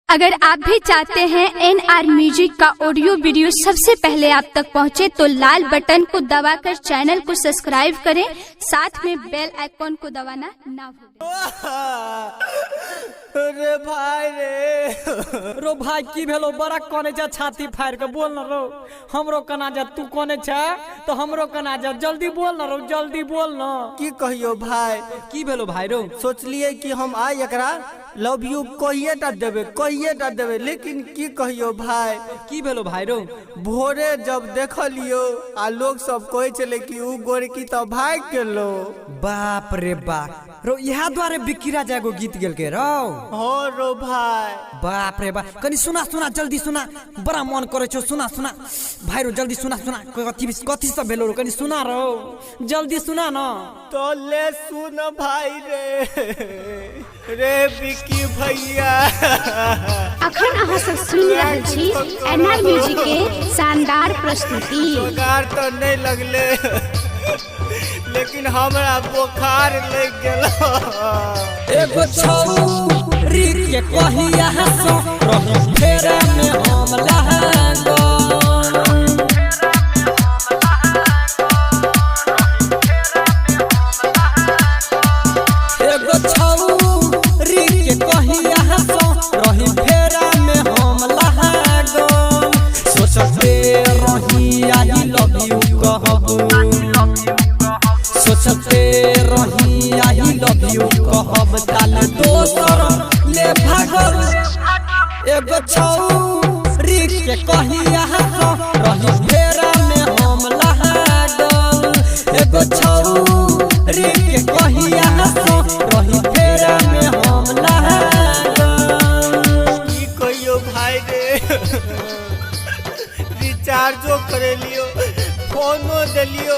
अगर आप भी चाहते हैं NR म्यूजिक का ऑडियो वीडियो सबसे पहले आप तक पहुंचे तो लाल बटन को दबाकर चैनल को सब्सक्राइब करें, साथ में बेल आइकॉन को दबाना ना भूलें। रे भाई रे रो भाई की भेलो बड़ा कोने जा छाती फाड़ के बोल न रो हमरो कना जा तू कोने छ तो हमरो कना जा जल्दी बोल न रो जल्दी बोल न की कहियो भाई की भेलो भाई रो सोचलिए कि हम आइ एकरा लव यू कहिए टा देबे लेकिन की कहियो भाई की भेलो भाई रो भोरे जब देखलियो आ लोग सब कहे चले कि उ गोरकी तो भाग गेलो। बाप रे बाप रो यहाँ द्वारे बिकिरा जागो गीत गेल के रो हो रो भाई बाप रे बाप कनी सुना सुना जल्दी सुना बड़ा मन करे छो सुना सुना भाई रो जल्दी सुना सुना कथी सब भेलो रो कनी सुना रो जल्दी सुना न तो ले सुन भाई रे बिकी भैया अखन अहाँ सब सुन रहल छी NR म्यूजिक के शानदार प्रस्तुति। जोगार तो नहीं लगले लेकिन हमरा बुखार लग गेलो। एगो छौरी के कहिया हसो रही फेरा में हम लहंगो एगो छौरी के कहिया हसो रही फेरा में हम लहंगो सोचते रही आई लव यू कहबो सोचते रही आई लव यू कहब काल दोसर ले भागल एगो छौरी के कहिया हसो रही फेरा में हम लहंगल एगो छौरी के कहिया हसो रही फेरा में हम लहंगल। की कहियो भाई रे रिचार्जो करे लियो फोनो दिलियो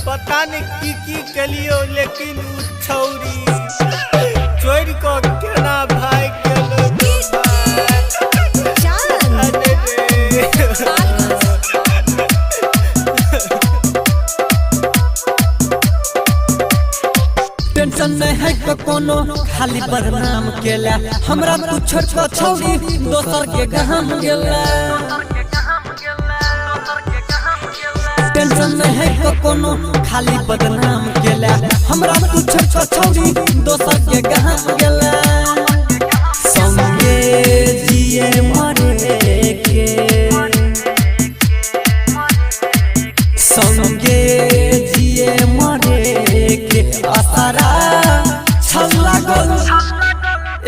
पता नहीं की कलियो लेकिन उ छौरी छोड़ को केना भाग गेलो। टेंशन नहीं है को कोनो खाली बदनाम केला हमरा तू छोट छौरी दोसर के गहम गेला टेंशन नहीं है को कोनो खाली बदनाम केला हमरा तू छोट छौरी दोसर के गहम गेला संगे जिए मरे के संगे जिए मरे के असरा छल लागल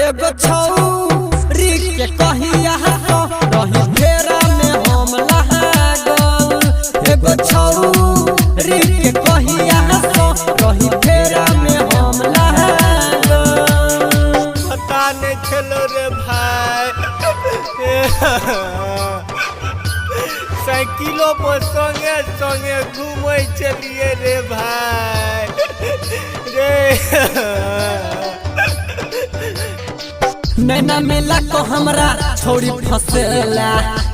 एगो छौरी के कहिया हसो रही फेरा में हम लहगल एगो छौरी के कहिया हसो रही फेरा में हम लहगल। पता नहीं चलो रे भाई साइकिलो पर संगे संगे घूमे चलिए रे भाई रे नैना मेला को हमरा छोड़ी फसेला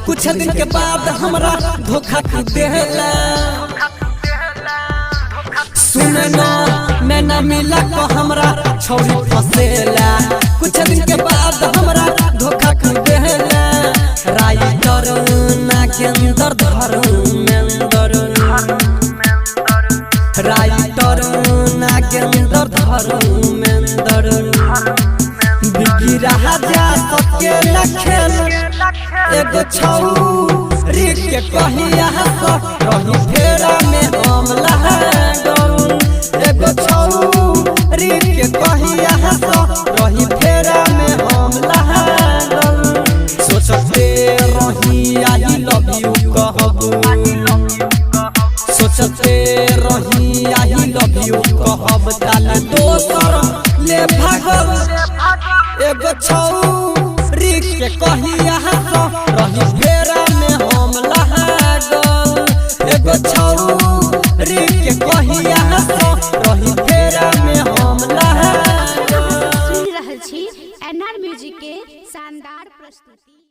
कुछ दिन के बाद हमरा धोखा देला सुन न नैना मेला को हमरा छोड़ी फसेला कुछ दिन के बाद हमरा धोखा देला राइटर नागेंद्र धर्मेंद्र राइटर नागेंद्र धर्मेंद्र बिकी राजा सबके लखेल एगो छौरी के कहिया हसो रही फेरा में हम लहगल एगो छौरी के कहिया हसो रही फेरा में हम लहगल सोचते रही आई लव यू कहबो सोचते रही आई लव यू कहब काल दोसर ले भागल एगो छौरी के कहिया हसो रही फेरा में हम लहगल एगो छौरी के कहिया हसो रही फेरा में हम लहगल। सुन रहल छी NR म्यूजिक के शानदार प्रस्तुति।